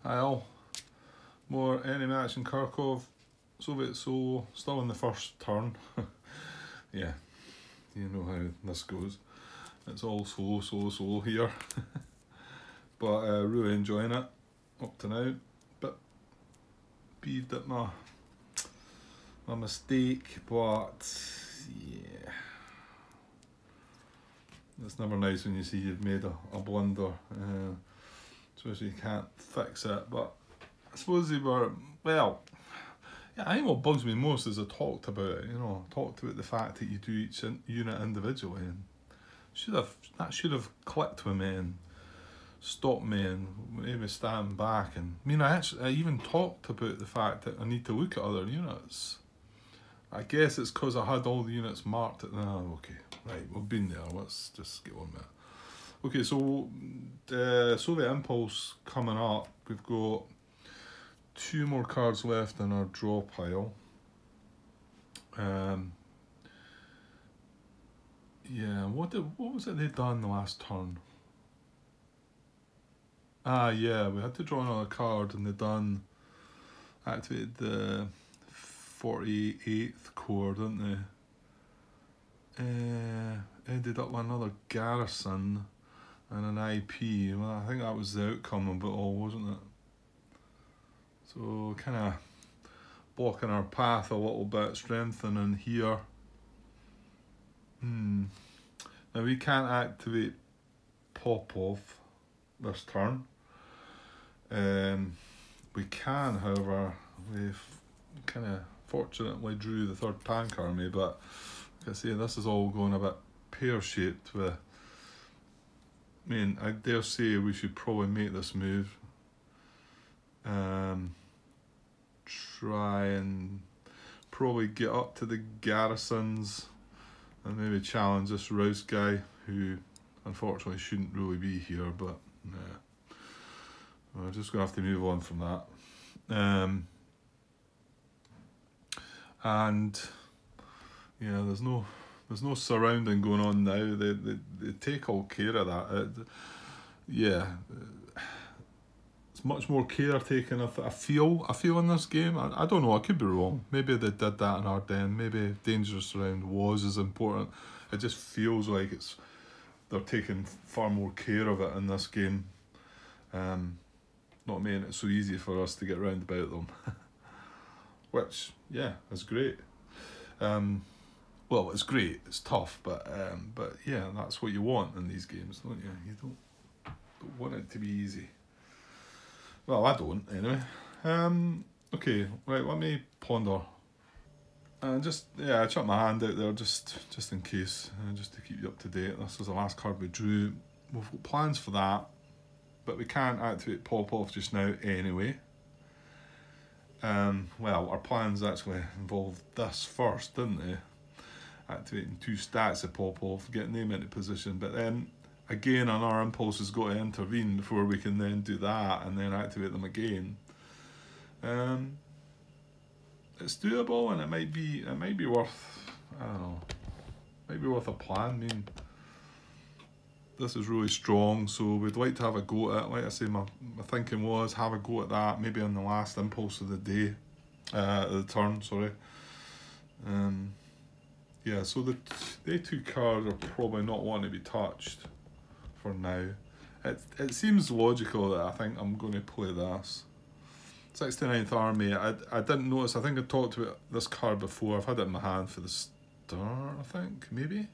Hi all. More enemy match in Kharkov. Soviet solo, still in the first turn. Yeah, you know how this goes. It's all solo here. But really enjoying it up to now. Bit peeved at my mistake, but yeah. It's never nice when you see you've made a blunder. Especially you can't fix it, but I suppose they were, well, yeah, I think what bugs me most is I talked about it, talked about the fact that you do each unit individually, and that should have clicked with me and stopped me and made me stand back. And I mean, I even talked about the fact that I need to look at other units. I guess it's because I had all the units marked at okay, right, we've been there, let's just get on with it. Okay, so the Soviet Impulse coming up. We've got 2 more cards left in our draw pile. Yeah, what was it they done the last turn? Yeah, we had to draw another card and they activated the 48th core, didn't they? Ended up with another garrison and an IP. Well, I think that was the outcome of it all, wasn't it? So kind of blocking our path a little bit, strengthening here. Now we can't activate Popov this turn. We can, however, we've kind of fortunately drew the 3rd tank army, but like I say, this is all going a bit pear-shaped with, I mean, I dare say we should probably make this move. Try and probably get up to the garrisons and maybe challenge this Rouse guy, who unfortunately shouldn't really be here, but we're just going to have to move on from that. And yeah, there's no surrounding going on now. They take all care of that. Yeah, it's much more care taken. I feel in this game. I don't know. I could be wrong. Maybe they did that in Ardennes. Maybe dangerous round was as important. It just feels like they're taking far more care of it in this game. Not making it so easy for us to get round about them. Which, yeah, is great. Well, it's great. It's tough, but yeah, that's what you want in these games, don't you? You don't want it to be easy. Well, I don't, anyway. Okay, right, let me ponder. I chucked my hand out there just in case, just to keep you up to date. This was the last card we drew. We've got plans for that, but we can't activate Popov just now anyway. Well, our plans actually involved this first, didn't they? Activating 2 stats of Popov, getting them into position, but then again our impulse has got to intervene before we can then do that and then activate them again. It's doable, and it might be worth, I don't know, might be worth a plan. I mean, this is really strong, so we'd like to have a go at it. Like I say, my thinking was have a go at that, maybe on the last impulse of the day, the turn, sorry. Yeah, so they 2 cards are probably not wanting to be touched for now. It seems logical that I think I'm going to play this. 69th Army, I didn't notice, I think I talked about this card before. I've had it in my hand for the start, I think, maybe.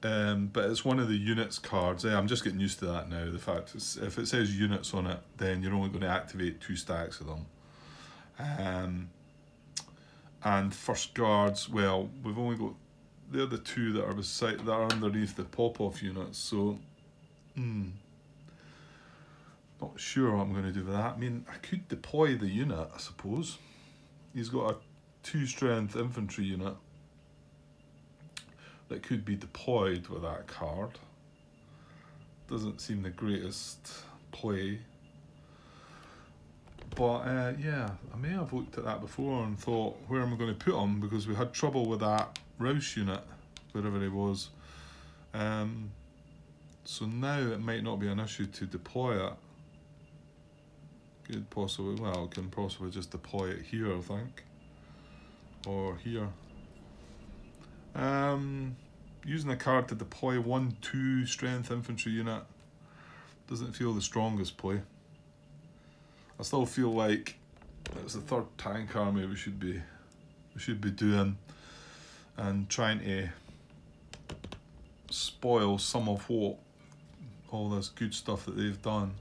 But it's one of the units cards. I'm just getting used to that now. The fact is, if it says units on it, then you're only going to activate 2 stacks of them. And first guards, well, we've only got, they're the 2 that are underneath the Popov units, so not sure what I'm going to do with that. I mean, I could deploy the unit, I suppose. He's got a 2 strength infantry unit that could be deployed with that card. Doesn't seem the greatest play. But yeah, I may have looked at that before and thought, where am I going to put him? Because we had trouble with that Rouse unit, wherever he was. So now it might not be an issue to deploy it. could possibly, well, it can possibly just deploy it here, I think. Or here. Using a card to deploy 1-2 strength infantry unit doesn't feel the strongest play. I still feel like it's the third tank army we should be doing and trying to spoil some of what all this good stuff that they've done.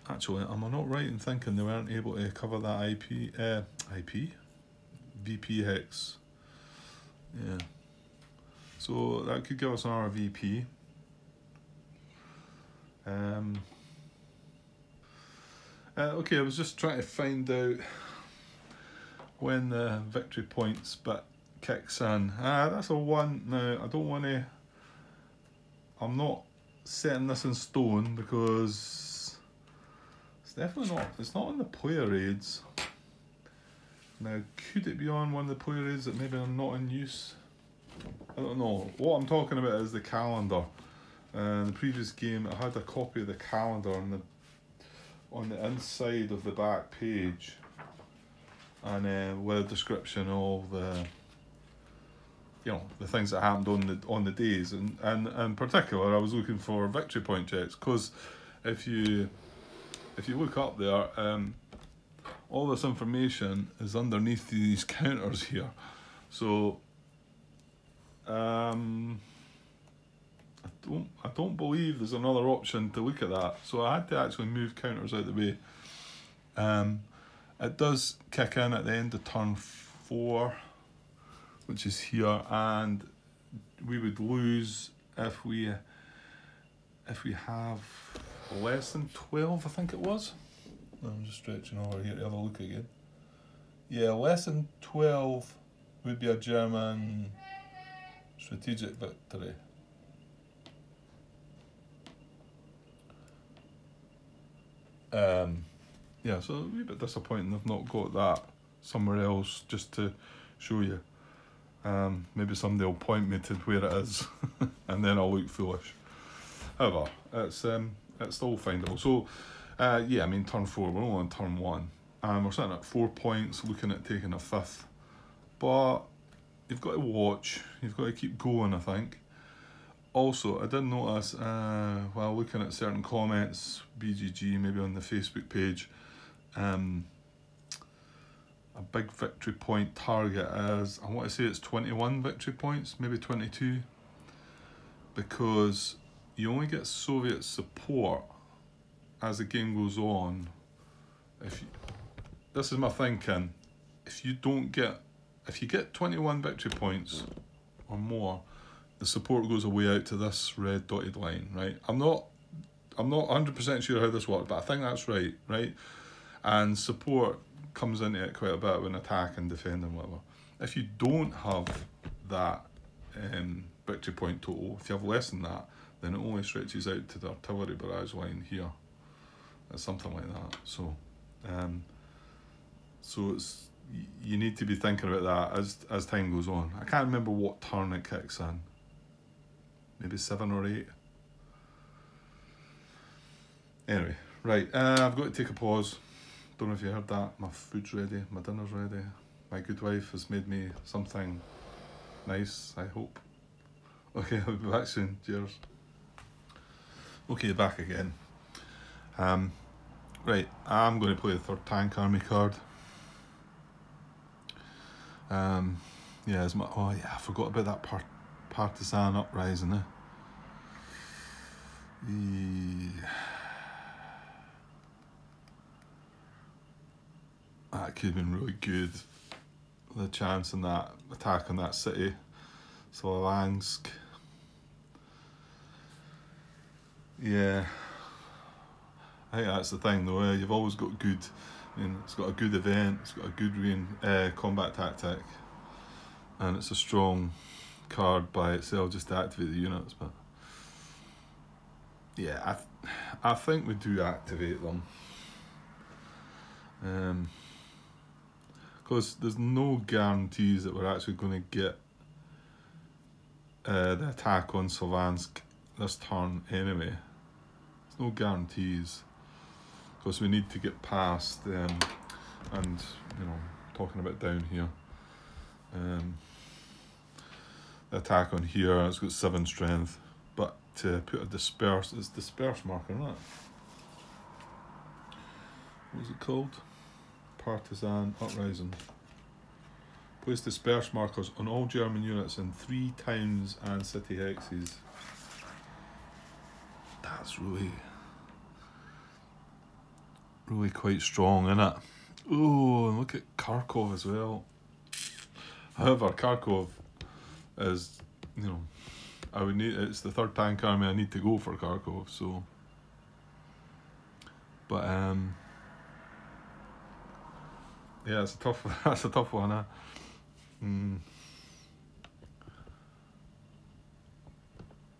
Actually, am I not right in thinking they weren't able to cover that VP hex? Yeah. So that could give us another VP. Okay, I was just trying to find out when the victory points bit kicks in. That's a 1. Now, I don't want to... I'm not setting this in stone because it's definitely not... It's not on the player raids. Now, could it be on one of the player raids that maybe are not in use? I don't know. What I'm talking about is the calendar. In the previous game, I had a copy of the calendar on the inside of the back page, and with a description of the, you know, the things that happened on the days, and in particular, I was looking for victory point checks, because if you look up there, all this information is underneath these counters here. So I don't believe there's another option to look at that. So I had to actually move counters out of the way. It does kick in at the end of turn 4, which is here, and we would lose if we have less than 12, I think it was. I'm just stretching over here to have a look again. Yeah, less than 12 would be a German strategic victory. Yeah, so a wee bit disappointing I've not got that somewhere else just to show you. Maybe somebody will point me to where it is and then I'll look foolish. However, it's still findable. So yeah, I mean turn 4, we're only on turn 1. We're sitting at 4 points, looking at taking a 5th. But you've got to watch, you've got to keep going, I think. Also, I did notice, while looking at certain comments, BGG, maybe on the Facebook page, a big victory point target is, I want to say it's 21 victory points, maybe 22, because you only get Soviet support as the game goes on. This is my thinking, if you get 21 victory points or more, the support goes away out to this red dotted line, right? I'm not 100% sure how this works, but I think that's right? And support comes into it quite a bit when attack and defend and whatever. If you don't have that victory point total, if you have less than that, then it only stretches out to the artillery barrage line here. It's something like that. So, you need to be thinking about that as time goes on. I can't remember what turn it kicks in. Maybe 7 or 8. Anyway, right, I've got to take a pause. Don't know if you heard that. My food's ready, my dinner's ready. My good wife has made me something nice, I hope. Okay, I'll be back soon. Cheers. Okay, back again. Right, I'm going to play the 3rd Tank Army card. Yeah, oh yeah, I forgot about that partisan uprising. That could have been really good. The chance in that attack on that city, Slavansk. Yeah, I think that's the thing though. You've always got good. I mean, it's got a good event. It's got a good combat tactic, and it's a strong card by itself just to activate the units. But yeah, I think we do activate them. Because there's no guarantees that we're actually going to get the attack on Slavansk this turn anyway. There's no guarantees. because we need to get past, and you know, talking about down here, the attack on here, it's got 7 strength, but to put a disperse, it's disperse marker, isn't it? What's it called? Partisan Uprising. Place disperse markers on all German units in 3 towns and city hexes. That's really quite strong, isn't it? Oh, and look at Kharkov as well. However, Kharkov is, you know, I would need, it's the 3rd tank army, I need to go for Kharkov, so. But yeah, it's a tough, that's a tough one, huh?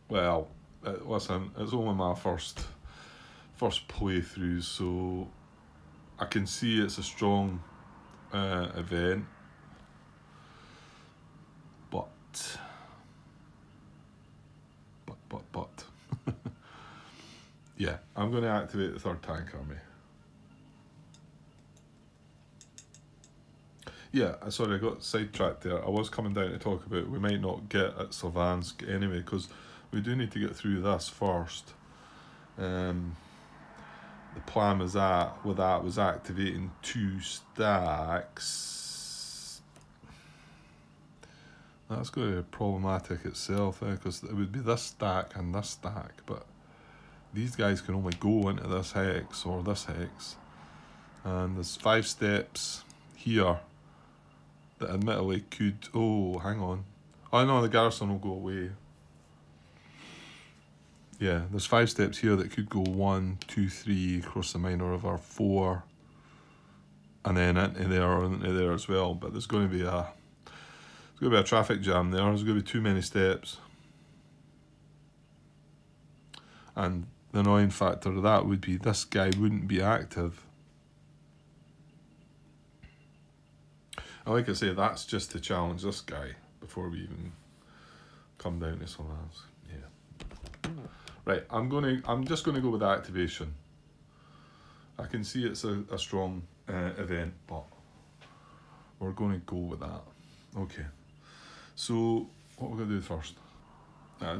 Well, listen, it's only my first playthrough, so I can see it's a strong event, but yeah, I'm going to activate the 3rd tank army. Yeah, sorry, I got sidetracked there. I was coming down to talk about we might not get at Sylvansk anyway, because we do need to get through this first. The plan was was activating 2 stacks. That's going to be problematic itself, because it would be this stack and this stack, but these guys can only go into this hex or this hex, and there's 5 steps here that admittedly could, oh, hang on. Oh no, the garrison will go away. Yeah, there's 5 steps here that could go 1, 2, 3 across the minor river, 4, and then into there as well. But there's going to be a traffic jam there. There's going to be too many steps, and the annoying factor of that would be this guy wouldn't be active. And like I say, that's just to challenge this guy before we even come down to some else. Yeah. Right, I'm just gonna go with activation. I can see it's a strong event, but we're going to go with that. Okay. So what we're gonna do first?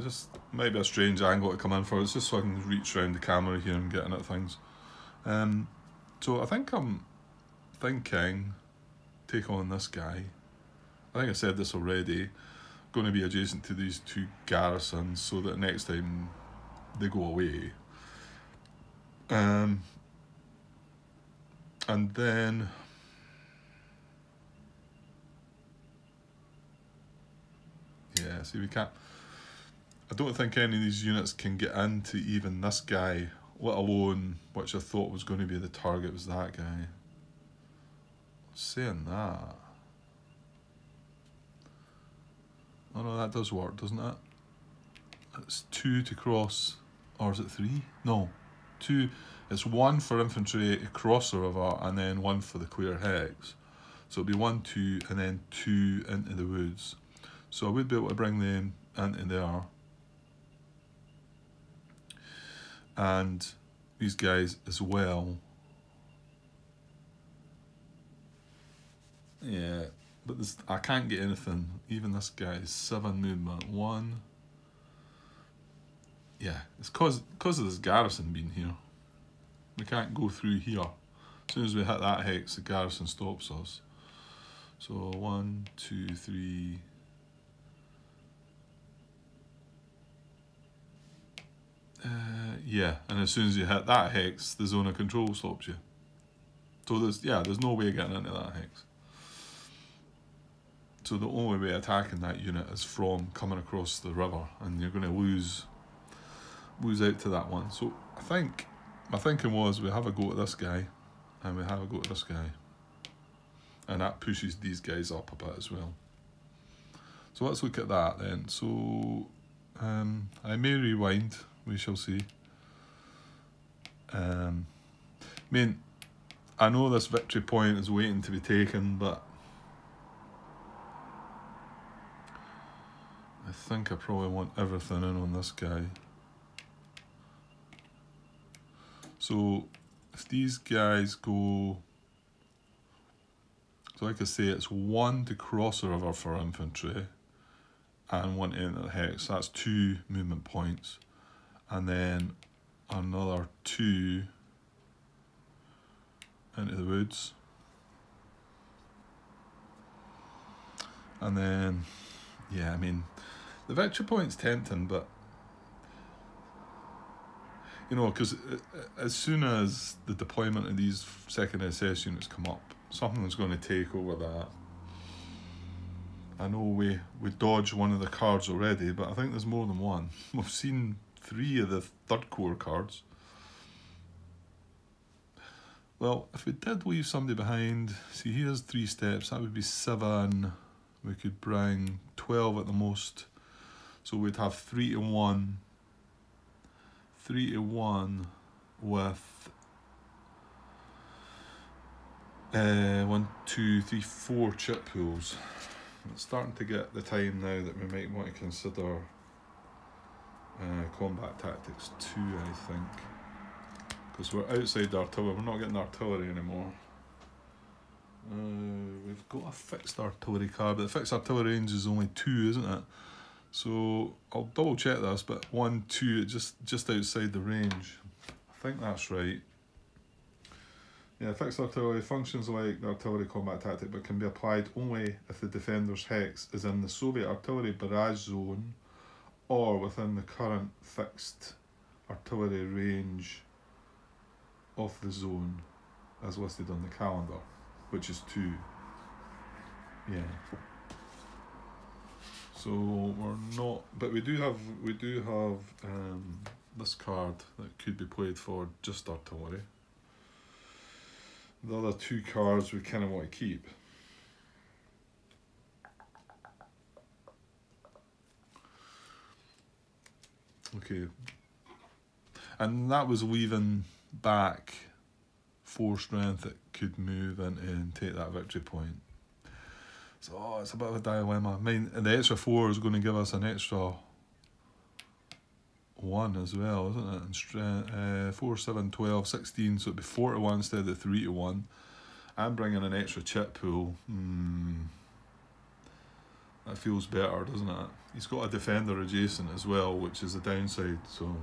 Just might be a strange angle to come in for. It's just so I can reach around the camera here and get in at things. So I think I'm thinking take on this guy. I think I said this already. Going to be adjacent to these 2 garrisons so that next time they go away. And then yeah, see, we can't. I don't think any of these units can get into even this guy, let alone which I thought was going to be the target was that guy. Saying that. Oh no, that does work, doesn't it? It's 2 to cross, or is it 3? No, 2. It's 1 for infantry to cross the river, and then 1 for the clear hex. So it'll be 1, 2, and then 2 into the woods. So I would be able to bring them into there. And these guys as well. Yeah, but this, I can't get anything. Even this guy's 7 movement, 1. Yeah, it's cause of this garrison being here. We can't go through here. As soon as we hit that hex, the garrison stops us. So 1, 2, 3. Yeah, and as soon as you hit that hex, the zone of control stops you. So there's no way of getting into that hex. So the only way attacking that unit is from coming across the river, and you're going to lose out to that one. So I think my thinking was we have a go at this guy, and we have a go at this guy, and that pushes these guys up a bit as well. So let's look at that then. So I may rewind. We shall see. I mean, I know this victory point is waiting to be taken, but I think I probably want everything in on this guy. So if these guys go, so like I say, it's 1 to cross the river for infantry and 1 to enter the hex. That's 2 movement points, and then another 2 into the woods, and then yeah, I mean the victory point's tempting, but you know, because as soon as the deployment of these second SS units come up, something's going to take over that. I know we dodged one of the cards already, but I think there's more than one. We've seen 3 of the 3rd Corps cards. Well, if we did leave somebody behind, see here's 3 steps, that would be 7. We could bring 12 at the most. So we'd have 3 to 1. 3 to 1 with 1, 2, 3, 4 chip pools. It's starting to get the time now that we might want to consider combat tactics 2, I think. Because we're outside the artillery, we're not getting artillery anymore. We've got a fixed artillery card, but the fixed artillery range is only 2, isn't it? So I'll double check this, but 1, 2, just outside the range. I think that's right. Yeah, fixed artillery functions like the artillery combat tactic, but can be applied only if the defender's hex is in the Soviet artillery barrage zone or within the current fixed artillery range of the zone as listed on the calendar, which is 2. Yeah. So we're not, but we do have this card that could be played for just artillery. The other 2 cards we kind of want to keep. Okay. And that was leaving back 4 strength that could move in and take that victory point. So it's a bit of a dilemma. I mean, and the extra 4 is going to give us an extra 1 as well, isn't it? And strength, 4, 7, 12, 16, so it'd be 4 to 1 instead of 3 to 1. I'm bringing an extra chip pool. That feels better, doesn't it? He's got a defender adjacent as well, which is a downside, so.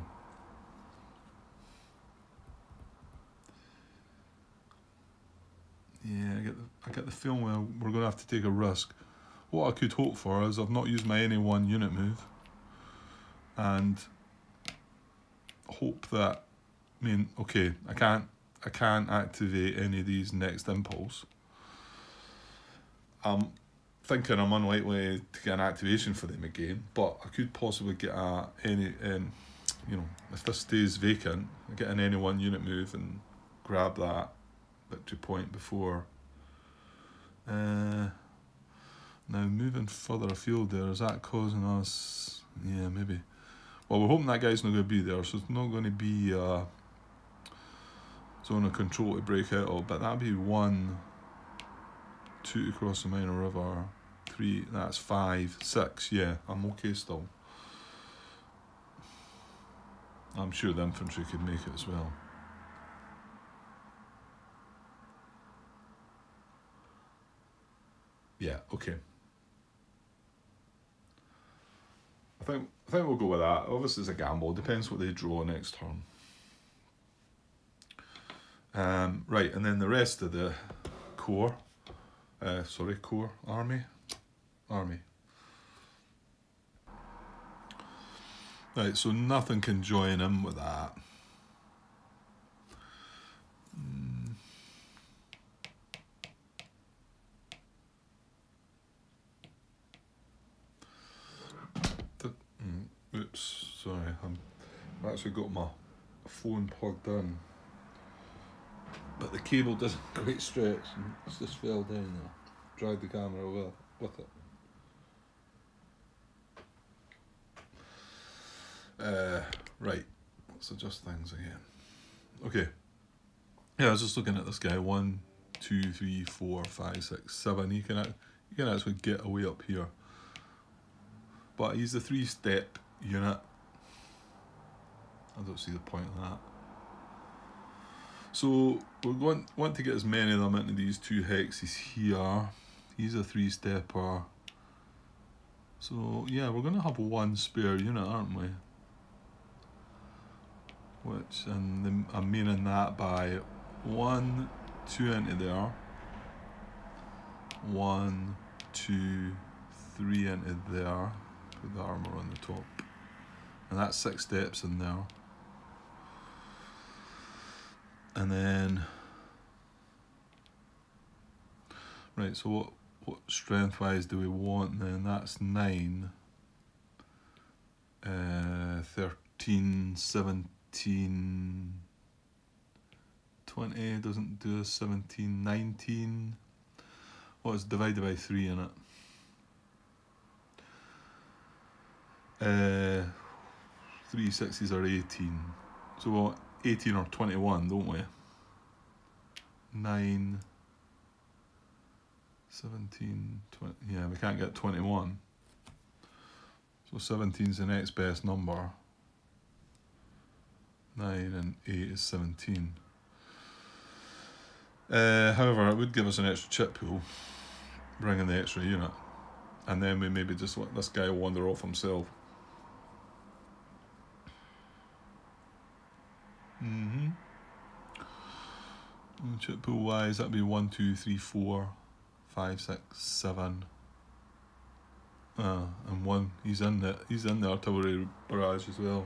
Yeah, I get the feeling we're going to have to take a risk. What I could hope for is I've not used my any 1 unit move, and hope that, I mean, okay, I can't activate any of these next impulse. I'm thinking I'm unlikely to get an activation for them again, but I could possibly get any, you know, if this stays vacant, I get an any 1 unit move and grab that victory point before. Now moving further afield there, is that causing us, yeah, maybe. Well, we're hoping that guy's not going to be there, so it's not going to be zone of control to break out of, but that'd be 1, 2 to cross the minor river, 3, that's 5, 6, yeah, I'm okay still. I'm sure the infantry could make it as well. Yeah, okay. I think we'll go with that. Obviously it's a gamble, depends what they draw next turn. Right, and then the rest of the corps, army. Right, so nothing can join in with that. Oops, sorry, I've actually got my phone plugged in, but the cable doesn't quite stretch and it's just fell down there. Drag the camera with it. Right, let's adjust things again. Okay, yeah, I was just looking at this guy. 1, 2, 3, 4, 5, 6, 7. You can actually get away up here, but he's a 3-step unit. I don't see the point of that. So we want to get as many of them into these two hexes here. He's a 3-stepper. So yeah, we're going to have one spare unit, aren't we? Which, and I'm meaning that by 1, 2 into there. 1, 2, 3 into there. Put the armour on the top. And that's 6 steps in there. And then, right, so what strength-wise do we want then? That's 9, 13, 17, 20, doesn't do a 17, 19. Well, it's divided by 3 in it. 3 6s are 18. So we want 18 or 21, don't we? 9, 17, 20. Yeah, we can't get 21. So 17 is the next best number. 9 and 8 is 17. However, it would give us an extra chip pool, bringing the extra unit. And then we maybe just let this guy wander off himself. Chip pool wise, that'd be 1, 2, 3, 4, 5, 6, 7. And 1. He's in the artillery barrage as well.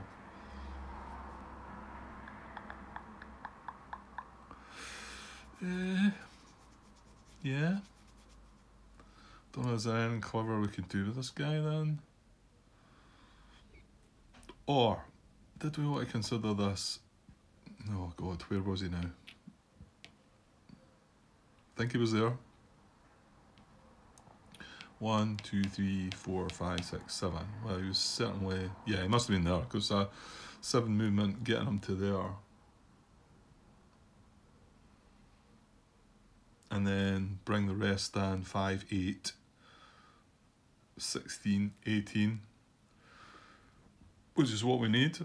Yeah. Don't know, is there anything clever we could do with this guy then? Or did we want to consider this? Oh God, where was he now? I think he was there. 1, 2, 3, 4, 5, 6, 7. Well, he was certainly, yeah, he must have been there because 7 movement getting him to there. And then bring the rest down 5, 8, 16, 18, which is what we need.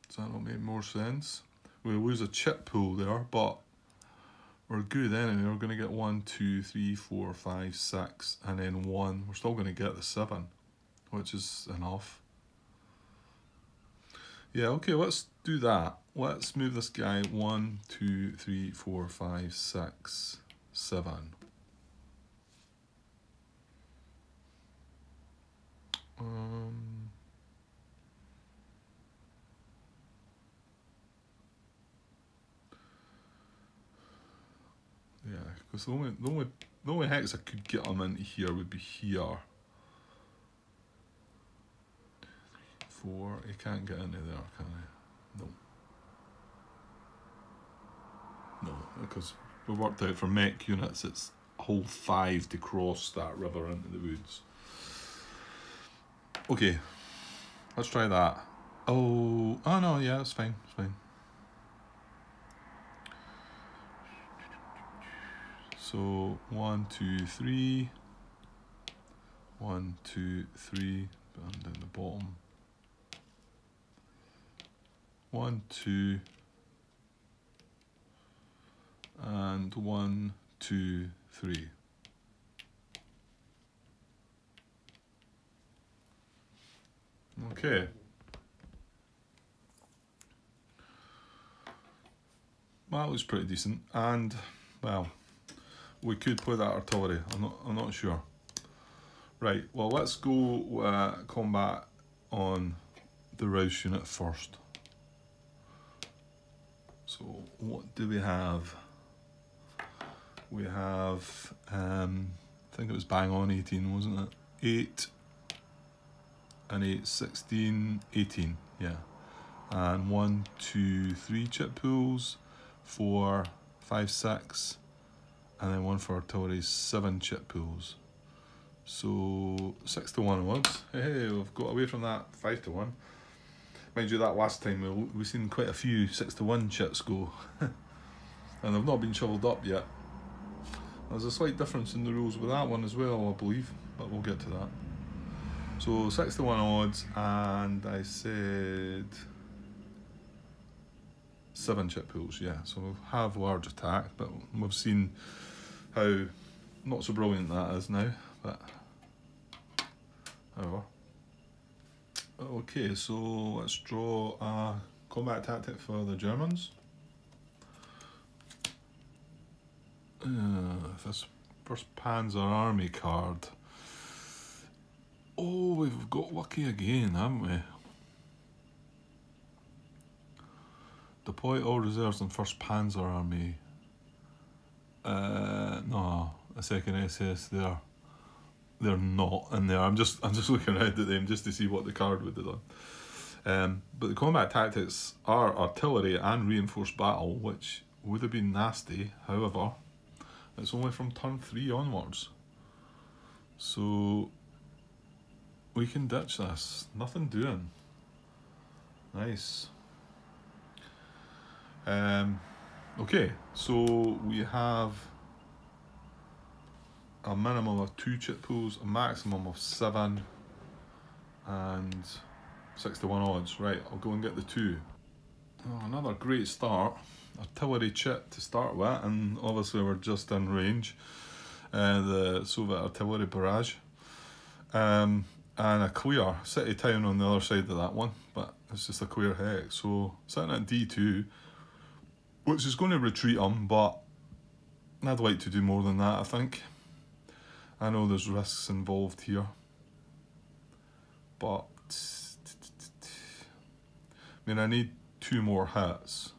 Does that not make more sense? We lose a chip pool there, but we're good anyway. We're going to get 1, 2, 3, 4, 5, 6, and then 1. We're still going to get the 7, which is enough. Yeah, okay, let's do that. Let's move this guy 1, 2, 3, 4, 5, 6, 7. Yeah, because the only hex I could get him into here would be here. 4, he can't get into there, can he? No. No, because we worked out for mech units it's a whole 5 to cross that river into the woods. Okay, let's try that. Oh no, yeah, it's fine, it's fine. So 1, 2, 3. 1, 2, 3. And down the bottom. 1, 2. And 1, 2, 3. Okay. Well, that looks pretty decent, and well, we could play that artillery. I'm not sure. Right. Well, let's go combat on the Rouse unit first. So what do we have? We have I think it was bang on 18, wasn't it? 8 and 8, 16, 18. Yeah. And 1, 2, 3 chip pools. 4, 5, 6, and then 1 for artillery, 7 chip pools. So 6 to 1 once. Hey, we've got away from that 5 to 1. Mind you, that last time we've seen quite a few 6 to 1 chips go, and they've not been shoveled up yet. There's a slight difference in the rules with that one as well, I believe, but we'll get to that. So 6 to 1 odds, and I said 7 chip pools, yeah. So we have large attack, but we've seen how not so brilliant that is now, but however. Okay, so let's draw a combat tactic for the Germans. This first Panzer Army card. Oh, we've got lucky again, haven't we? Deploy all reserves in first Panzer Army. No, a second SS. They're not in there. I'm just looking around at them just to see what the card would have done. But the combat tactics are artillery and reinforced battle, which would have been nasty. However, it's only from turn 3 onwards, so we can ditch this. Nothing doing. Nice. Okay, so we have a minimum of 2 chip pools, a maximum of 7, and 6-1 odds. Right, I'll go and get the 2. Oh, another great start. Artillery chip to start with, and obviously we're just in range. The Soviet artillery barrage. And a clear city town on the other side of that one, but it's just a clear hex. So sitting at D2, which is going to retreat them, but I'd like to do more than that, I think. I know there's risks involved here, but I mean, I need 2 more hits.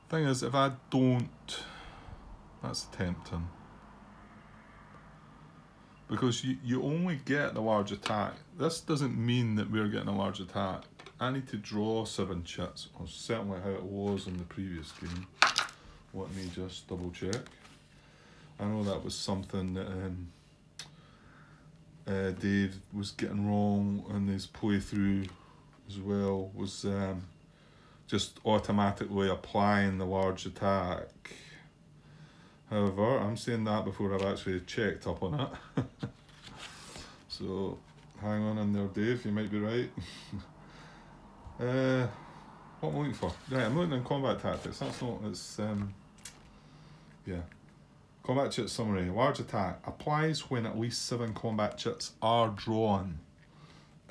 Thing is, if I don't, that's tempting. Because you only get the large attack. This doesn't mean that we're getting a large attack. I need to draw 7 chits, or certainly how it was in the previous game. Let me just double check. I know that was something that Dave was getting wrong in his playthrough as well, was just automatically applying the large attack. However, I'm saying that before I've actually checked up on it. So, hang on in there, Dave, you might be right. What am I looking for? Right, I'm looking in combat tactics. That's not, it's, yeah. Combat chit summary. Large attack applies when at least 7 combat chits are drawn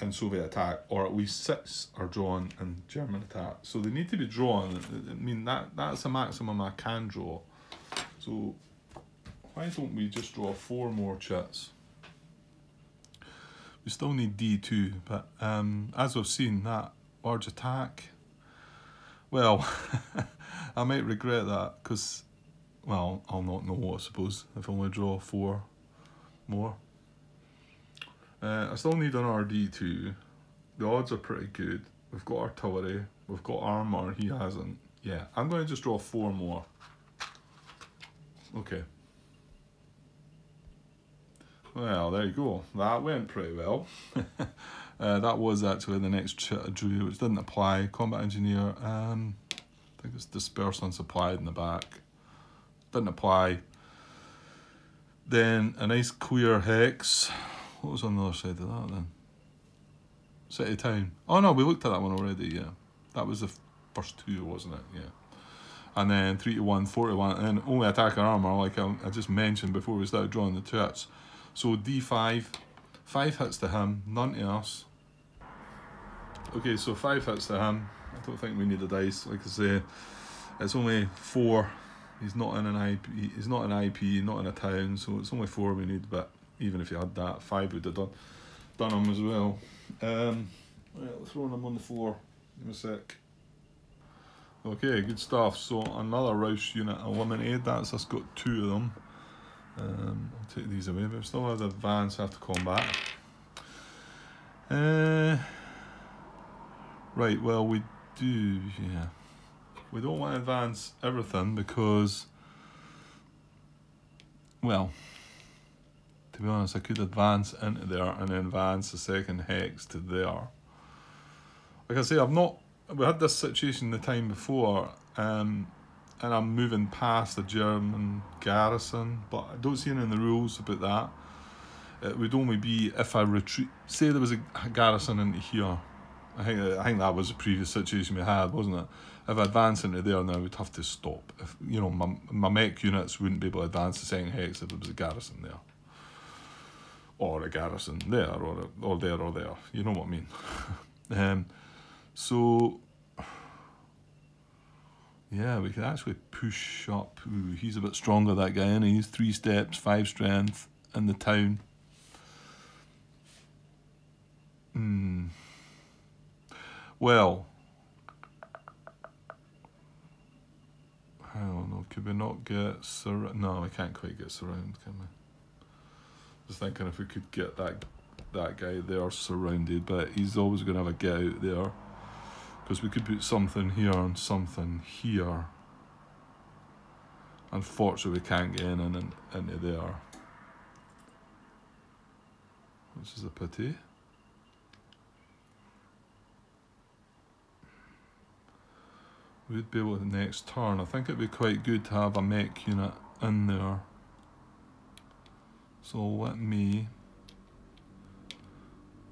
in Soviet attack, or at least 6 are drawn in German attack. So they need to be drawn. I mean, that's the maximum I can draw. So why don't we just draw 4 more chits? We still need D2, but as we've seen, that large attack, well, I might regret that, because, well, I'll not know, I suppose, if I only draw 4 more. I still need an RD2. The odds are pretty good. We've got artillery, we've got armour, he hasn't. Yeah, I'm going to just draw 4 more. Okay. Well, there you go. That went pretty well. That was actually the next chit I drew, which didn't apply. Combat engineer, I think it's disperse unsupplied in the back. Didn't apply. Then a nice clear hex. What was on the other side of that then? City town. Oh no, we looked at that one already, yeah. That was the first 2, wasn't it? Yeah. And then 3-1, 4-1, and only attack and armour, like I just mentioned before we started drawing the 2 hits. So D5, 5 hits to him, none to us. Okay, so 5 hits to him. I don't think we need a dice. Like I say, it's only 4. He's not in an IP. He's not an IP. Not in a town. So it's only 4 we need. But even if you had that, 5 would have done him as well. Right, throwing him on the floor. Give me a sec. Okay, good stuff. So another Rouse unit eliminated. That's us got 2 of them. I'll take these away, but we still have advance after combat. Right, well we do, yeah. We don't want to advance everything because, well, to be honest, I could advance into there and then advance the second hex to there. Like I say, we had this situation the time before, and I'm moving past the German garrison, but I don't see any in the rules about it would only be if I retreat. Say there was a garrison into here. I think that was the previous situation we had, wasn't it? If I advance into there, now I would have to stop. If you know, my mech units wouldn't be able to advance the second hex if there was a garrison there, or a garrison there, or there or there. You know what I mean? So yeah, we could actually push up. Ooh, he's a bit stronger, that guy, and he's 3 steps, 5 strength in the town. Well, I don't know, could we not get surrounded? No, we can't quite get surrounded, can we? Just thinking if we could get that guy there surrounded, but he's always going to have a get out there. Because we could put something here and something here. Unfortunately, we can't get in and into there. Which is a pity. We'd be able to next turn. I think it'd be quite good to have a mech unit in there. So let me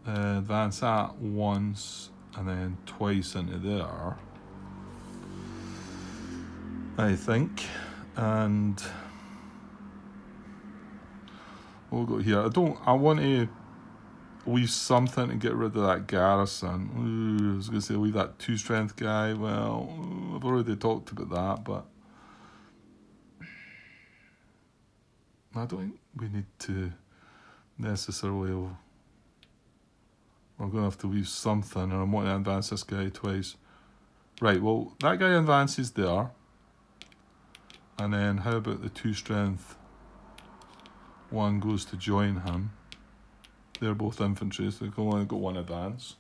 advance that once and then twice into there, I think. And we'll go here. I want to leave something to get rid of that garrison. Ooh, I was going to say leave that 2 strength guy. Well, I've already talked about that, but I don't think we need to necessarily. We're going to have to leave something, and I want to advance this guy twice. Right, well, that guy advances there. And then how about the 2 strength? One goes to join him. They're both infantry, so they've only got 1 advance.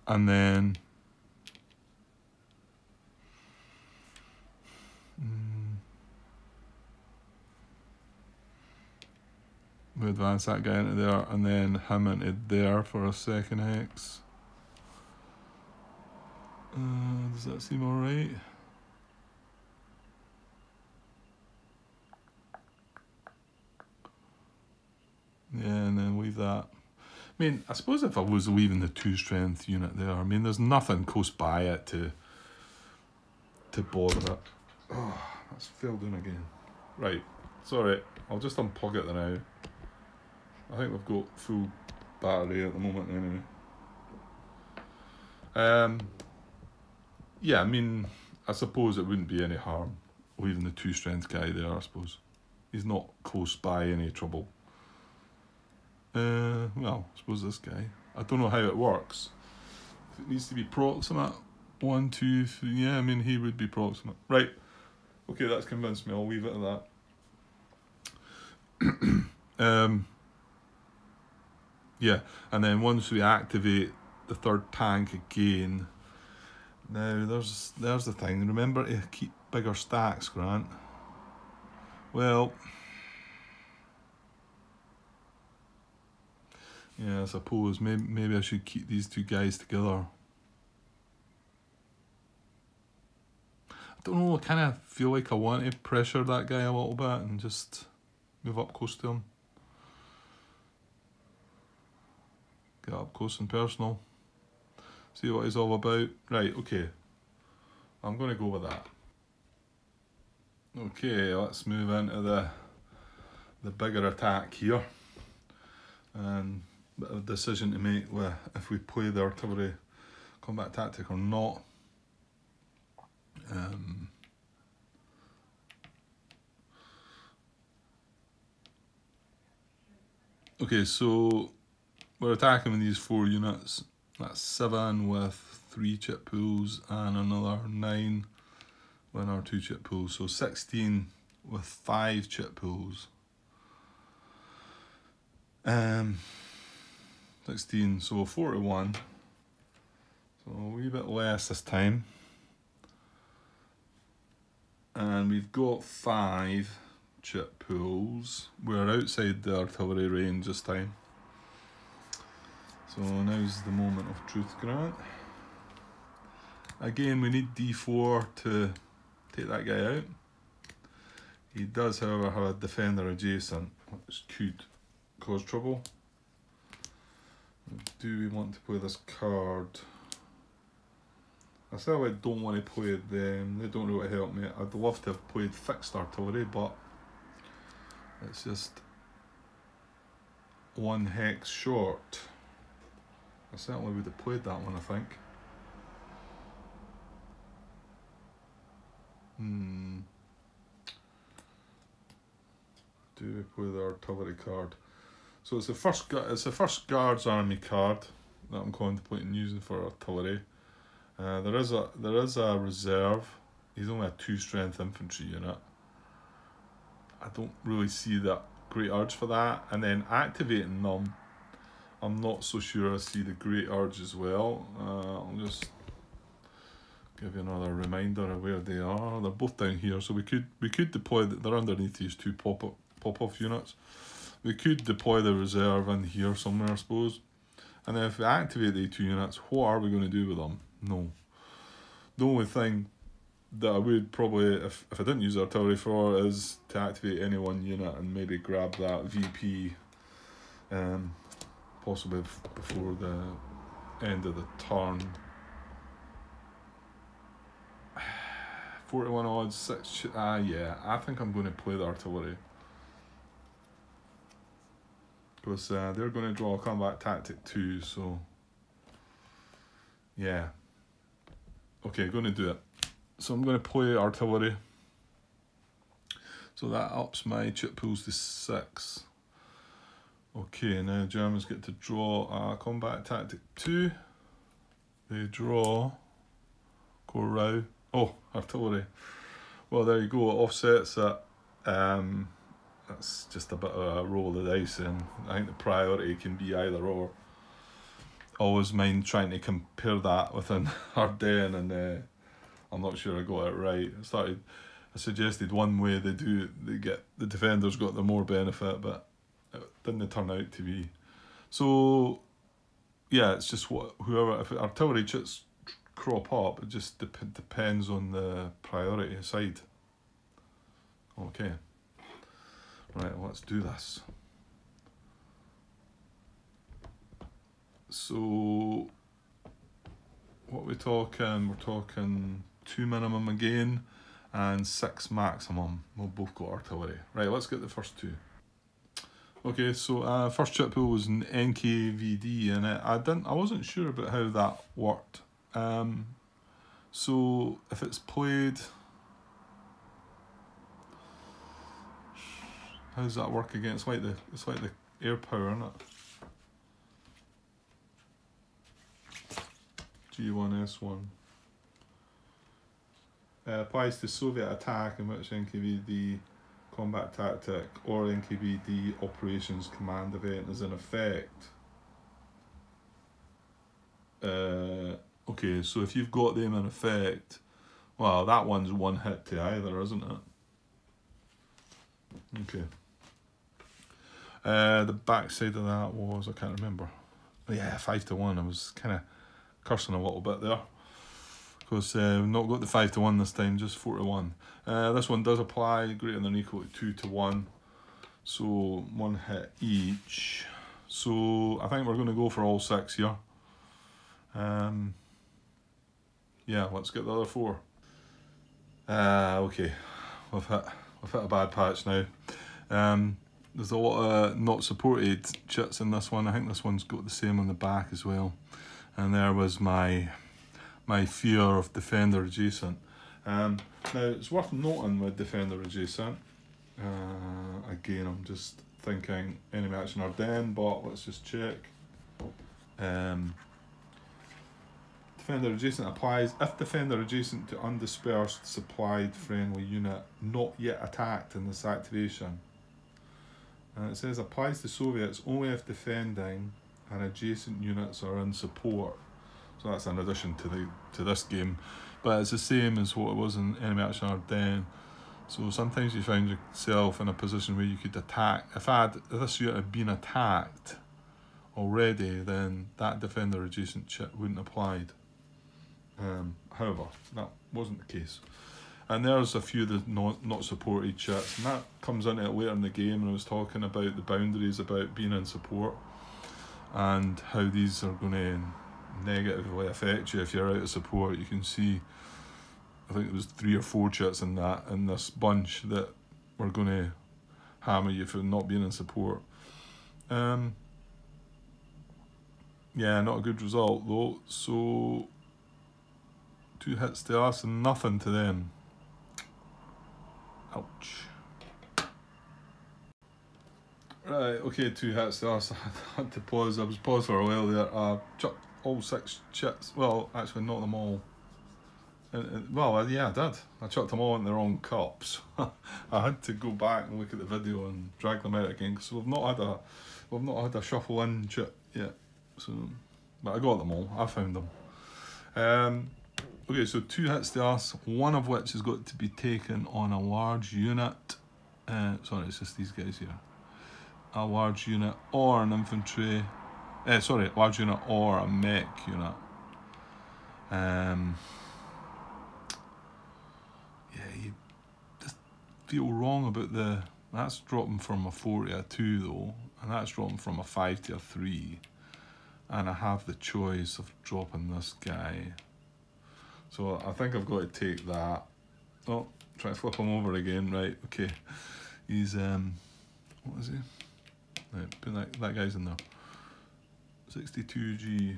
And then we advance that guy into there, and then him into there for a second hex. Does that seem alright? Yeah, and then leave that. I mean, I suppose if I was leaving the 2 strength unit there, I mean, there's nothing close by it to bother it. Oh, that's filled in again. Right, sorry, I'll just unplug it now. I think we've got full battery at the moment anyway. Yeah, I mean, I suppose it wouldn't be any harm leaving the 2 strength guy there, I suppose. He's not close by any trouble. Well, I suppose this guy. I don't know how it works. If it needs to be proximate, 1, 2, 3, yeah, I mean, he would be proximate. Right, okay, that's convinced me, I'll leave it at that. Yeah, and then once we activate the 3rd tank again, now there's the thing, remember to keep bigger stacks, Grant. Well, yeah, I suppose maybe I should keep these 2 guys together. I don't know, I kind of feel like I want to pressure that guy a little bit and just move up close to him. Get up close and personal. See what he's all about. Right, okay. I'm going to go with that. Okay, let's move into the bigger attack here. And a bit of a decision to make with if we play the artillery combat tactic or not. Okay, so we're attacking with these 4 units. That's 7 with 3 chip pools and another 9 with our 2 chip pools. So 16 with 5 chip pools. 16, so 41. So a wee bit less this time. And we've got 5 chip pools. We're outside the artillery range this time. So now's the moment of truth, Grant. Again, we need D4 to take that guy out. He does, however, have a defender adjacent, which could cause trouble. Do we want to play this card? I certainly don't want to play them. They don't really help me. I'd love to have played fixed artillery, but it's just one hex short. I certainly would have played that one, I think. Do we play the artillery card? So it's the first Guards Army card that I'm contemplating using for artillery. There is a reserve. He's only a 2 strength infantry unit. I don't really see that great urge for that. And then activating them, I'm not so sure I see the great urge as well. I'll just give you another reminder of where they are. They're both down here, so we could deploy. They're underneath these 2 pop-off units. We could deploy the reserve in here somewhere, I suppose. And then if we activate the 2 units, what are we going to do with them? No. The only thing that I would probably, if I didn't use artillery for, is to activate any 1 unit and maybe grab that VP, possibly before the end of the turn. 41 odds, 6. Yeah, I think I'm going to play the artillery. Because they're going to draw a combat tactic 2, so yeah. Okay, going to do it. So I'm going to play artillery. So that ups my chip pools to 6. Okay, now Germans get to draw a combat tactic 2. They draw Corral. Oh, artillery. Well, there you go. It offsets it. That's just a bit of a roll of the dice, and I think the priority can be either or. Always mind trying to compare that with an Ardennes, and I'm not sure I got it right. I suggested one way the defenders got the more benefit, but it didn't turn out to be. So yeah, it's just if artillery chits crop up, it just depends on the priority side. Okay. Right, let's do this. So, what are we talking? We're talking 2 minimum again, and 6 maximum. We'll both got artillery. Right, let's get the first 2. Okay, so first chip pool was an NKVD, and I wasn't sure about how that worked. So if it's played, how does that work again? It's like the air power, isn't it? G1S1 applies to Soviet attack in which NKVD combat tactic or NKVD operations command event is in effect. Okay, so if you've got them in effect, well, that one's 1 hit to either, isn't it? Okay. The backside of that was, I can't remember. But yeah, 5-1. I was kind of cursing a little bit there, because we've not got the 5-1 this time, just 4-1. This one does apply greater than or equal to 2-1, so 1 hit each. So I think we're going to go for all 6 here. Yeah, let's get the other 4. Okay, we've hit a bad patch now. There's a lot of not supported chits in this one. I think this one's got the same on the back as well. And there was my fear of Defender adjacent. Now it's worth noting with Defender adjacent. Again, I'm just thinking enemy action Ardennes, but let's just check. Defender adjacent applies if Defender adjacent to undispersed supplied friendly unit not yet attacked in this activation. And it says applies to Soviets only if defending and adjacent units are in support. So that's in addition to this game, but it's the same as what it was in enemy action Ardennes. So sometimes you find yourself in a position where you could attack. If this unit had been attacked already, then that Defender adjacent chit wouldn't have applied. However, that wasn't the case. And there's a few of the not supported chits, and that comes into it later in the game. And I was talking about the boundaries about being in support and how these are going to negatively affect you if you're out of support. You can see, I think there was 3 or 4 chits in this bunch that were going to hammer you for not being in support. Yeah, not a good result though. So 2 hits to us and nothing to them. Ouch. Right, okay, 2 hits to us. I had to pause. I was paused for a while there. I chucked all 6 chits. Well, actually, not them all. Well, yeah, I did. I chucked them all in the wrong cups. I had to go back and look at the video and drag them out again because we've not had a shuffle in chit yet. So, but I got them all. I found them. Okay, so 2 hits to us, one of which has got to be taken on a large unit. Sorry, it's just these guys here. A large unit or an infantry. Large unit or a mech unit. Yeah, you just feel wrong about that's dropping from a 4 to a 2 though, and that's dropping from a 5 to a 3. And I have the choice of dropping this guy. So I think I've got to take that. Oh, try to flip him over again. Right, okay. He's, what is he? Right, put that guy's in there. 62G.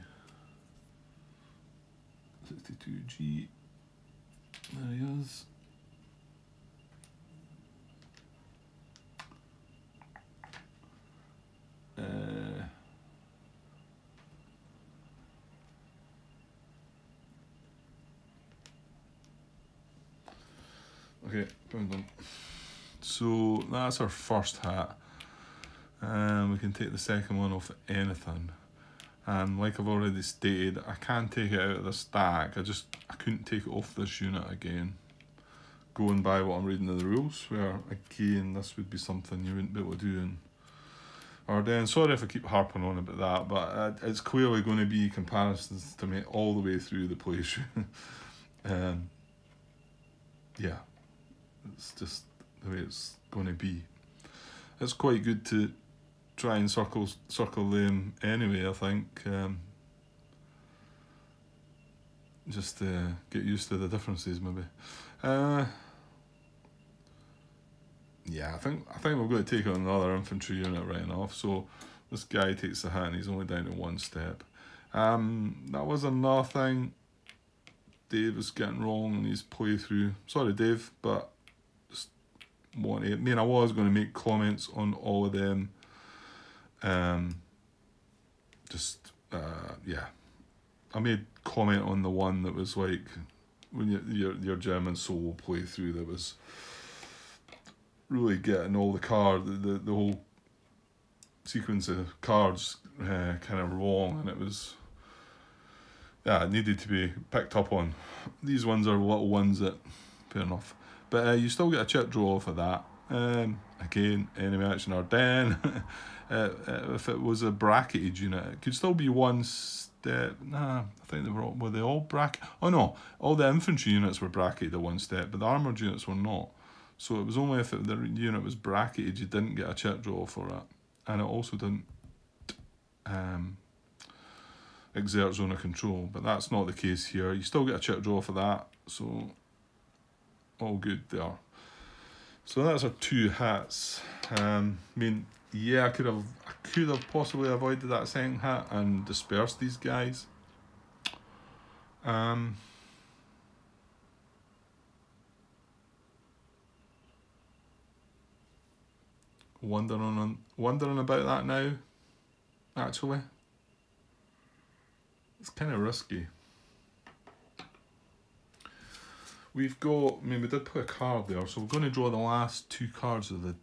62G. There he is. Okay, found them. So that's our first hat. We can take the second one off anything. And like I've already stated, I can take it out of the stack. I couldn't take it off this unit again. Going by what I'm reading in the rules, where again this would be something you wouldn't be able to do in Ardennes. Sorry if I keep harping on about that, but it's clearly going to be comparisons to me all the way through the playthrough. Yeah, it's just the way it's going to be. It's quite good to try and circle them anyway, I think. Just to get used to the differences, maybe. Yeah, I think we've got to take on another infantry unit right enough. So this guy takes the hat and he's only down to 1 step. That was another thing Dave was getting wrong in his playthrough. Sorry, Dave, but just wanted. I mean, I was going to make comments on all of them. Yeah, I made comment on the one that was like when your German solo playthrough that was really getting all the whole sequence of cards kind of wrong, and it was, yeah, it needed to be picked up on. These ones are little ones that, fair enough, but you still get a chit draw for that. Again, enemy action Ardennes. If it was a bracketed unit, it could still be 1 step. Nah, I think were they all bracket? Oh no, all the infantry units were bracketed at 1 step, but the armoured units were not. So it was only if the unit was bracketed you didn't get a chit draw for it, and it also didn't exert zone of control. But that's not the case here. You still get a chit draw for that, so all good there. So that's our 2 hats. I mean, yeah, I could have possibly avoided that second hat and dispersed these guys. Wondering about that now. Actually, it's kind of risky. We've got, I mean, we did put a card there, so we're going to draw the last 2 cards of the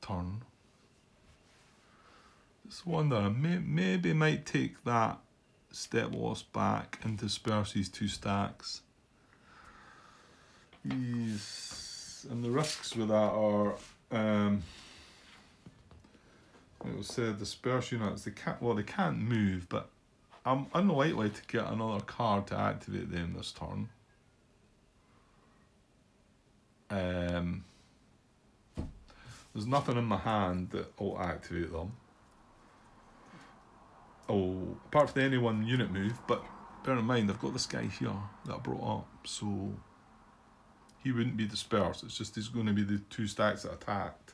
turn. Just wondering, maybe might take that step loss back and disperse these 2 stacks. And the risks with that are, it was said disperse units, they can't move, but I'm unlikely to get another card to activate them this turn. There's nothing in my hand that will activate them. Oh, apart from the any one unit move, but bear in mind I've got this guy here that I brought up, so he wouldn't be dispersed. It's just he's going to be the 2 stacks that attacked.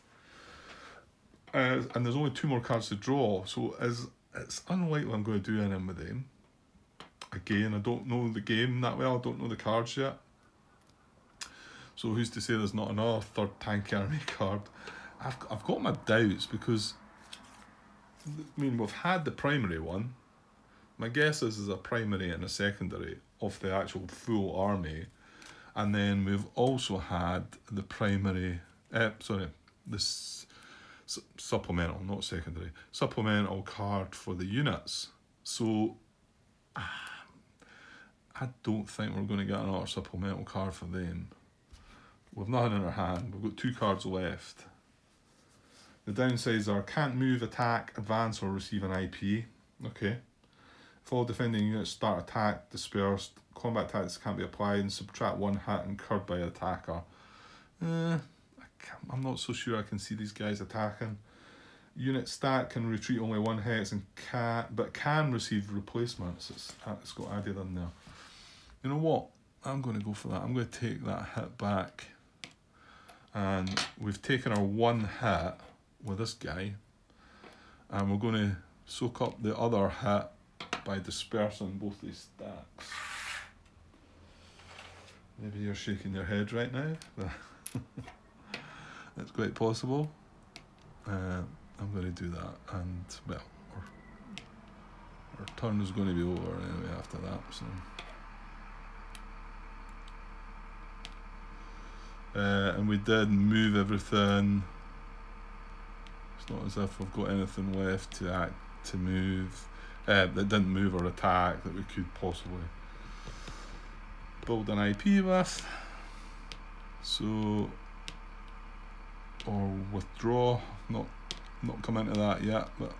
And there's only 2 more cards to draw, so it's unlikely I'm going to do anything with him. Again, I don't know the game that well, I don't know the cards yet. So who's to say there's not another 3rd tank army card? I've got my doubts because, I mean, we've had the primary one. My guess is a primary and a secondary of the actual full army. And then we've also had the primary, this supplemental, not secondary, supplemental card for the units. So I don't think we're going to get another supplemental card for them. We've nothing in our hand. We've got 2 cards left. The downsides are can't move, attack, advance, or receive an IP. Okay. If all defending units start attack, dispersed, combat attacks can't be applied, and subtract 1 hit incurred by attacker. I'm not so sure I can see these guys attacking. Unit stat can retreat only 1 hex and can receive replacements. It's got added in there. You know what? I'm going to go for that. I'm going to take that hit back. And we've taken our 1 hit with this guy. And we're going to soak up the other hit by dispersing both these stacks. Maybe you're shaking your head right now. That's quite possible. I'm going to do that. And, well, our turn is going to be over anyway after that. So. And we did move everything. It's not as if we've got anything left to move that didn't move or attack that we could possibly build an IP with. So, or withdraw. Not come into that yet, but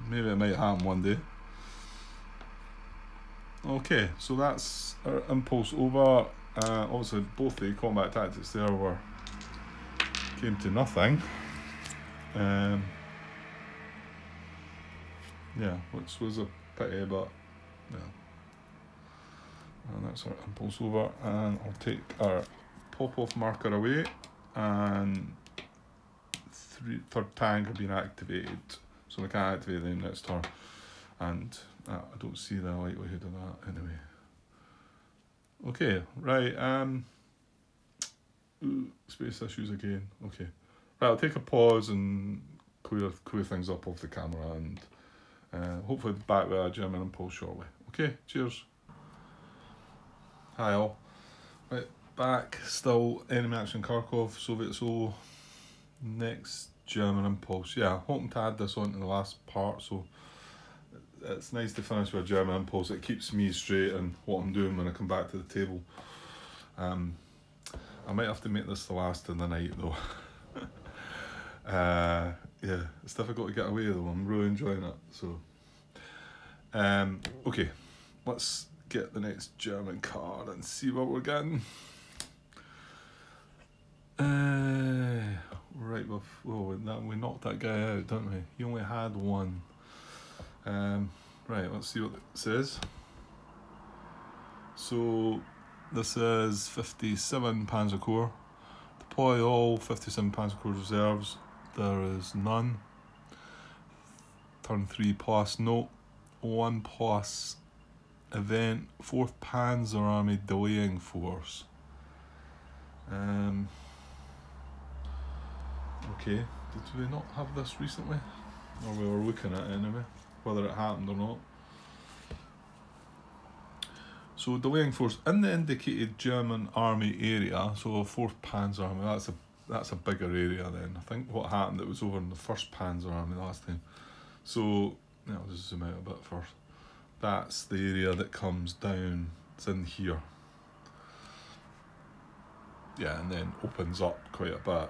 maybe it might happen one day. Okay, so that's our impulse over. Obviously both the combat tactics there came to nothing. Yeah, which was a pity, but yeah. And that's our impulse over, and I'll take our pop-off marker away, and 3rd tank have been activated, so we can't activate them next turn, and I don't see the likelihood of that anyway. Okay, right, space issues again, okay. Right, I'll take a pause and clear things up off the camera, and hopefully back with a German impulse shortly. Okay, cheers. Hi all. Right, back, still enemy action Kharkov, Soviet Soul, next German impulse. Yeah, hoping to add this on to the last part, so it's nice to finish with a German impulse. It keeps me straight in what I'm doing when I come back to the table. I might have to make this the last of the night though. Yeah, it's difficult to get away though. I'm really enjoying it. So, okay, let's get the next German card and see what we're getting. Right, we knocked that guy out, didn't we? He only had 1. Right, let's see what it says. So this is 57 Panzer Corps. Deploy all 57 Panzer Corps reserves. There is none. Turn 3 plus. Note 1 plus event. 4th Panzer Army delaying force. Okay, did we not have this recently? Or we were looking at it anyway, whether it happened or not. So delaying force in the indicated German army area, so 4th Panzer Army, that's a bigger area then. I think what happened, it was over in the 1st Panzer Army last time. So, yeah, I'll just zoom out a bit first. That's the area that comes down, it's in here. Yeah, and then opens up quite a bit.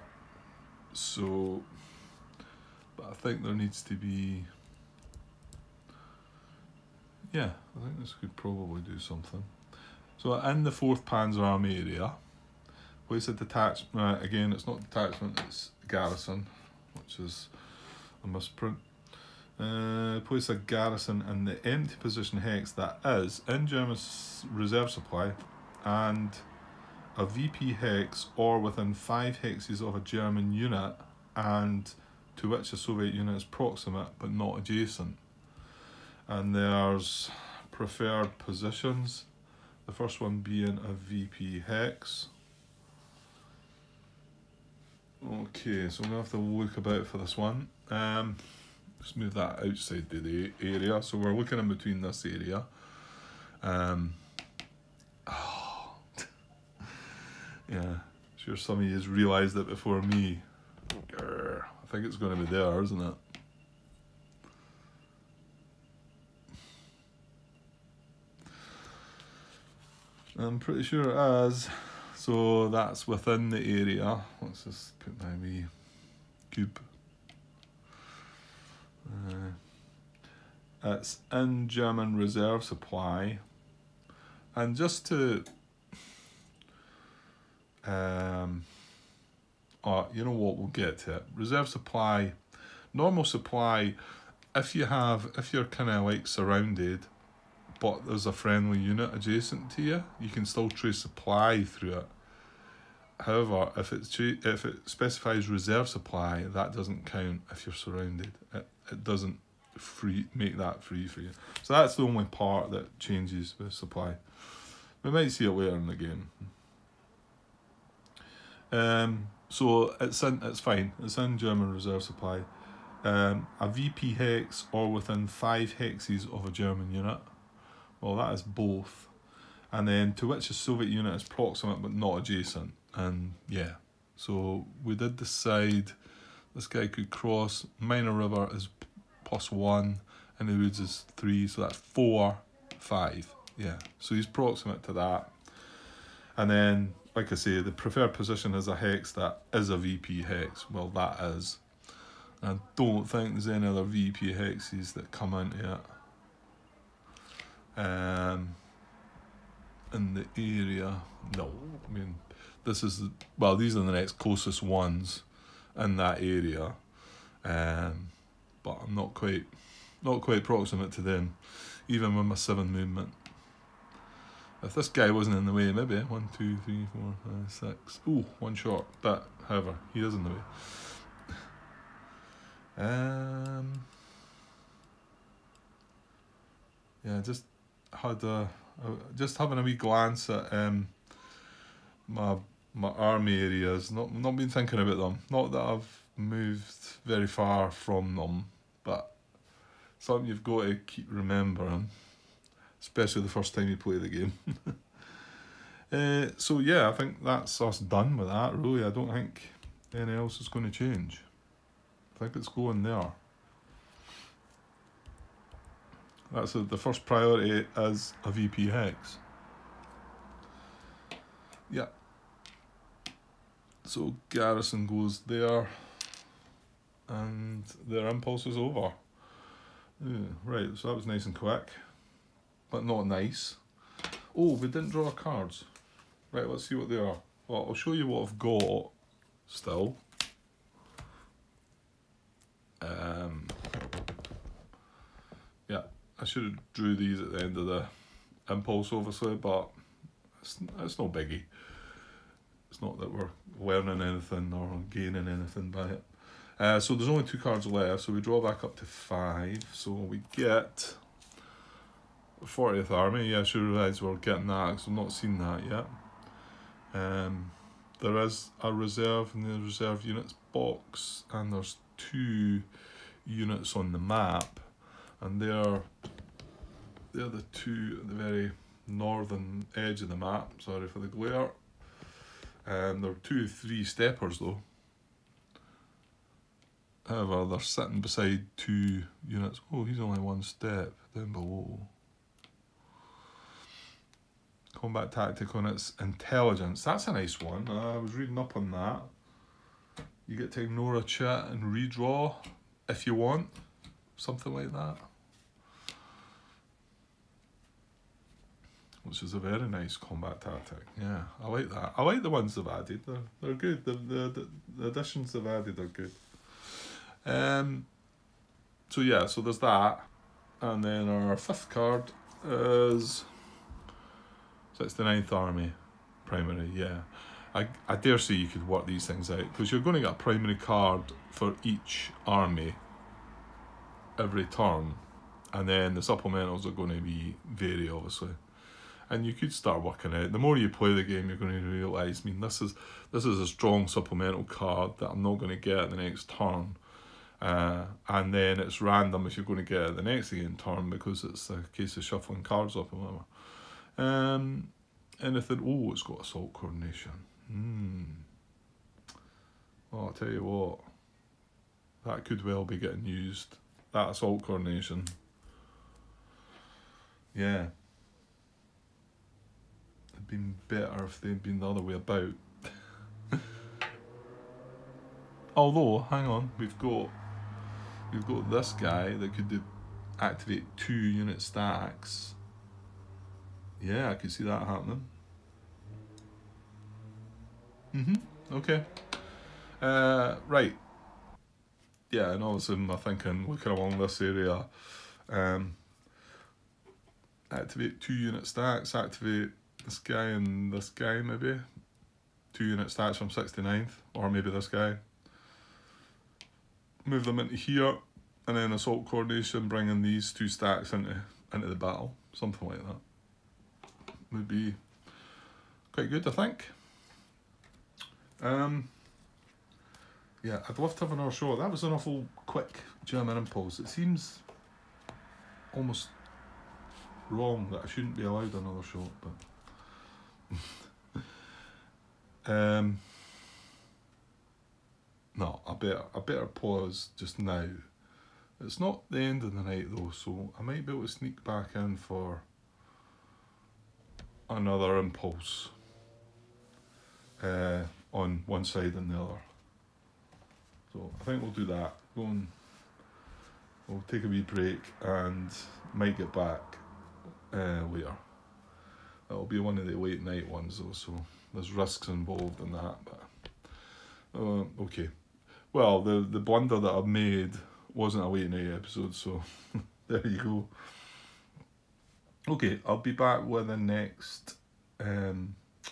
So, but I think there needs to be, yeah, I think this could probably do something. So in the 4th Panzer Army area, Place a detachment, again it's not detachment, it's garrison, which is a misprint. Place a garrison in the empty position hex that is in German reserve supply and a VP hex or within 5 hexes of a German unit and to which a Soviet unit is proximate but not adjacent. And there's preferred positions, the first one being a VP hex. Okay, so I'm going to have to look about for this one. Just move that outside the area, so we're looking in between this area. Yeah, sure some of you has realised it before me. I think it's going to be there, isn't it? I'm pretty sure it is. So that's within the area. Let's just put my wee cube. It's in German reserve supply. And just to you know what, we'll get to it. Reserve supply, normal supply, if you're kind of like surrounded but there's a friendly unit adjacent to you, you can still trace supply through it. However, if it specifies reserve supply, that doesn't count if you're surrounded. It doesn't make that free for you. So that's the only part that changes with supply. We might see it later in the game. So it's fine. It's in German reserve supply. A VP hex or within 5 hexes of a German unit. Well, that is both. And then to which a Soviet unit is proximate but not adjacent. And yeah, so we did decide this guy could cross. Minor River is +1 and the woods is 3, so that's 4, 5. Yeah, so he's proximate to that. And then, like I say, the preferred position is a hex that is a VP hex. Well, that is. I don't think there's any other VP hexes that come into it. In the area, no. I mean, this is these are the next closest ones in that area. But I'm not quite proximate to them, even with my 7 movement. If this guy wasn't in the way, maybe 1, 2, 3, 4, 5, 6. Ooh, 1 short. But however, he is in the way. Yeah, just having a wee glance at my army areas. Not been thinking about them. Not that I've moved very far from them, but something you've got to keep remembering, especially the first time you play the game. So yeah, I think that's us done with that. Really, I don't think anything else is going to change. I think it's going there. That's the first priority is a VP hex. Yeah. So garrison goes there, and their impulse is over. Right, so that was nice and quick, but not nice. Oh, we didn't draw our cards. Right, let's see what they are. Well, I'll show you what I've got still. Yeah, I should have drew these at the end of the impulse, obviously, but it's no biggie. It's not that we're learning anything or gaining anything by it. So there's only 2 cards left, so we draw back up to 5. So we get 40th Army. Yeah, I should realise we're getting that because I've not seen that yet. There is a reserve in the reserve units box, and there's 2 units on the map, and they're the 2 at the very northern edge of the map. Sorry for the glare. They're 2 3-steppers though. However, they're sitting beside 2 units. Oh, he's only 1 step down below. Combat tactic on its intelligence. That's a nice one. I was reading up on that. You get to ignore a chat and redraw if you want. Something like that. which is a very nice combat tactic. Yeah, I like that. I like the ones they've added. They're good. The additions they've added are good. So yeah, so there's that, and then our fifth card is 69th Army primary. Yeah, I dare say you could work these things out, because you're going to get a primary card for each army every turn, and then the supplementals are going to be vary, obviously. And you could start working out. The more you play the game, you're going to realise, I mean, this is a strong supplemental card that I'm not going to get the next turn. And then it's random if you're going to get it the next again turn, because it's a case of shuffling cards up and whatever. Anything? Oh, it's got assault coordination. Well, I'll tell you what, that could well be getting used. That assault coordination. Yeah. It'd been better if they'd been the other way about. Although, hang on, we've got this guy that could activate 2 unit stacks. Yeah, I could see that happening. Okay. Right. Yeah, and obviously I'm thinking, looking along this area, activate 2 unit stacks, activate this guy and this guy maybe. 2 unit stacks from 69th, or maybe this guy. Move them into here, and then assault coordination, bringing these 2 stacks into the battle. Something like that would be quite good, I think. Yeah, I'd love to have another shot. That was an awful quick German impulse. It seems almost wrong that I shouldn't be allowed another shot, but no, I better pause just now. It's not the end of the night though, so I might be able to sneak back in for another impulse on one side and the other. So I think we'll do that. We'll take a wee break and might get back later. It'll be one of the late night ones though, so there's risks involved in that. But okay. Well, the blunder that I've made wasn't a late night episode, so there you go. Okay, I'll be back with the next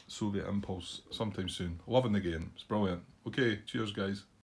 Soviet Impulse sometime soon. Loving the game. It's brilliant. Okay, cheers guys.